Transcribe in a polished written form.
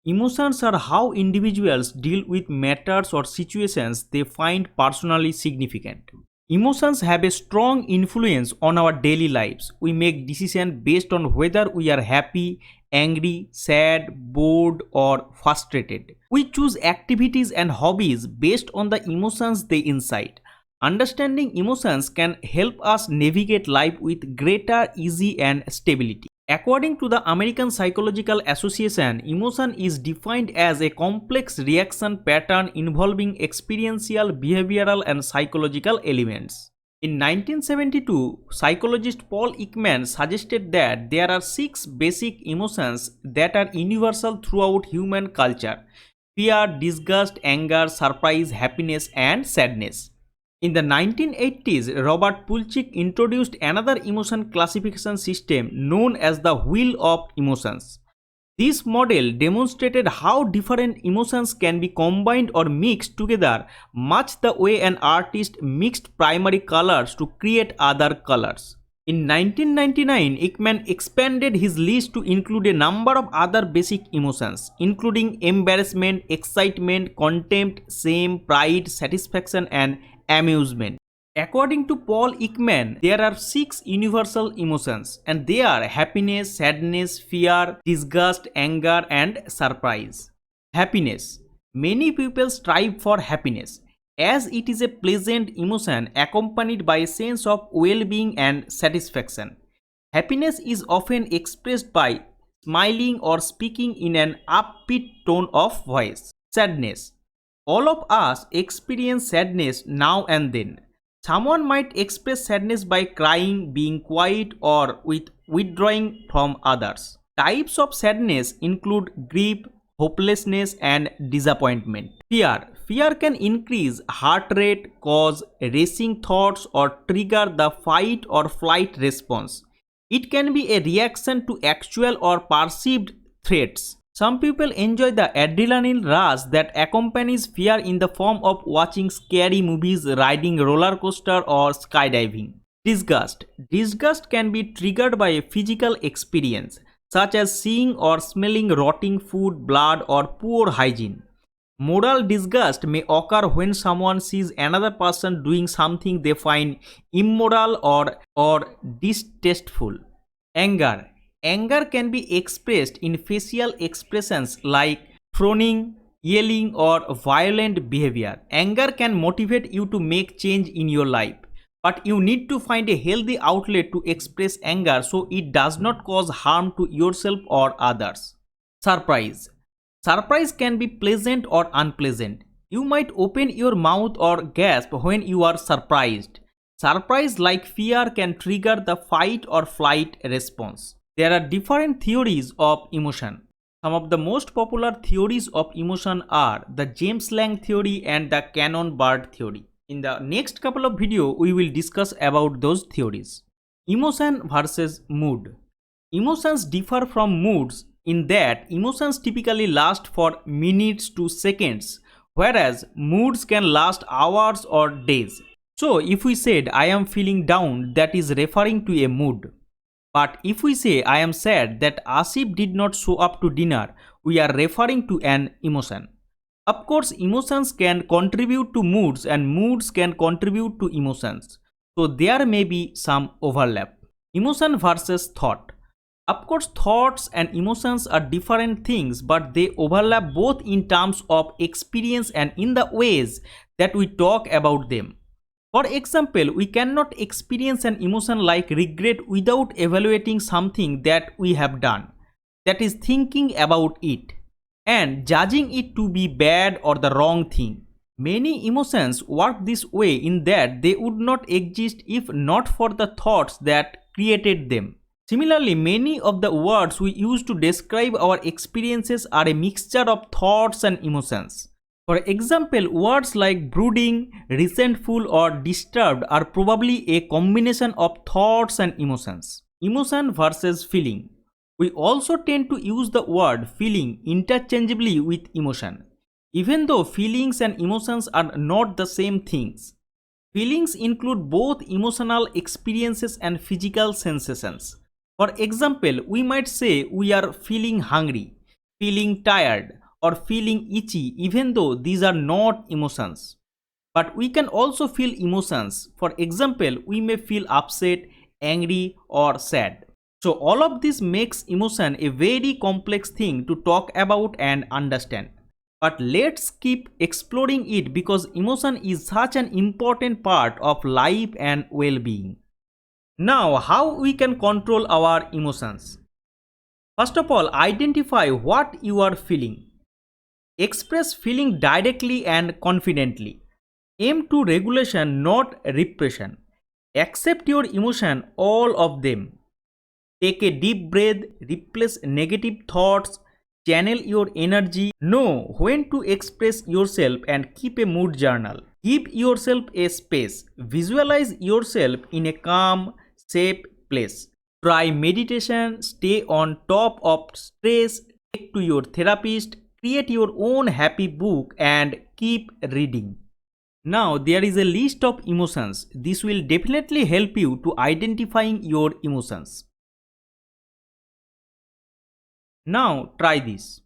Emotions are how individuals deal with matters or situations they find personally significant. Emotions have a strong influence on our daily lives. We make decisions based on whether we are happy, angry, sad, bored, or frustrated. We choose activities and hobbies based on the emotions they incite. Understanding emotions can help us navigate life with greater ease and stability. According to the American Psychological Association, emotion is defined as a complex reaction pattern involving experiential, behavioral, and psychological elements. In 1972, psychologist Paul Ekman suggested that there are six basic emotions that are universal throughout human culture: fear, disgust, anger, surprise, happiness, and sadness. In the 1980s, Robert Pulchik introduced another emotion classification system known as the Wheel of Emotions. This model demonstrated how different emotions can be combined or mixed together, much the way an artist mixed primary colors to create other colors. In 1999, Ekman expanded his list to include a number of other basic emotions, including embarrassment, excitement, contempt, shame, pride, satisfaction, and amusement. According to Paul Ekman, there are six universal emotions, and they are happiness, sadness, fear, disgust, anger, and surprise. Happiness. Many people strive for happiness, as it is a pleasant emotion accompanied by a sense of well-being and satisfaction. Happiness is often expressed by smiling or speaking in an upbeat tone of voice. Sadness. All of us experience sadness now and then. Someone might express sadness by crying, being quiet, or withdrawing from others. Types of sadness include grief, hopelessness, and disappointment. Fear. Fear can increase heart rate, cause racing thoughts, or trigger the fight or flight response. It can be a reaction to actual or perceived threats. Some people enjoy the adrenaline rush that accompanies fear in the form of watching scary movies, riding roller coaster, or skydiving. Disgust. Disgust can be triggered by a physical experience, such as seeing or smelling rotting food, blood, or poor hygiene. Moral disgust may occur when someone sees another person doing something they find immoral or distasteful. Anger. Anger can be expressed in facial expressions like frowning, yelling, or violent behavior. Anger can motivate you to make change in your life, but you need to find a healthy outlet to express anger so it does not cause harm to yourself or others. Surprise. Surprise can be pleasant or unpleasant. You might open your mouth or gasp when you are surprised. Surprise, like fear, can trigger the fight or flight response. There are different theories of emotion. Some of the most popular theories of emotion are the James Lang theory and the Cannon Bird theory. In the next couple of videos, we will discuss about those theories. Emotion versus mood. Emotions differ from moods in that emotions typically last for minutes to seconds, whereas moods can last hours or days. So, if we said I am feeling down, that is referring to a mood. But if we say I am sad that Asif did not show up to dinner, we are referring to an emotion. Of course, emotions can contribute to moods and moods can contribute to emotions. So there may be some overlap. Emotion versus thought. Of course, thoughts and emotions are different things, but they overlap both in terms of experience and in the ways that we talk about them. For example, we cannot experience an emotion like regret without evaluating something that we have done, that is, thinking about it, and judging it to be bad or the wrong thing. Many emotions work this way in that they would not exist if not for the thoughts that created them. Similarly, many of the words we use to describe our experiences are a mixture of thoughts and emotions. For example, words like brooding, resentful, or disturbed are probably a combination of thoughts and emotions. Emotion versus feeling. We also tend to use the word feeling interchangeably with emotion, even though feelings and emotions are not the same things. Feelings include both emotional experiences and physical sensations. For example, we might say we are feeling hungry. feeling tired, or feeling itchy, even though these are not emotions. But we can also feel emotions. For example, we may feel upset, angry, or sad. So, all of this makes emotion a very complex thing to talk about and understand. But let's keep exploring it because emotion is such an important part of life and well being. Now, how we can control our emotions? First of all, identify what you are feeling. Express feeling directly and confidently. Aim to regulation, not repression. Accept your emotion, all of them. Take a deep breath, replace negative thoughts, channel your energy, know when to express yourself, and keep a mood journal. Give yourself a space. Visualize yourself in a calm, safe place. Try meditation, stay on top of stress, take to your therapist, create your own happy book, and keep reading. Now, there is a list of emotions. This will definitely help you to identifying your emotions. Now, try this.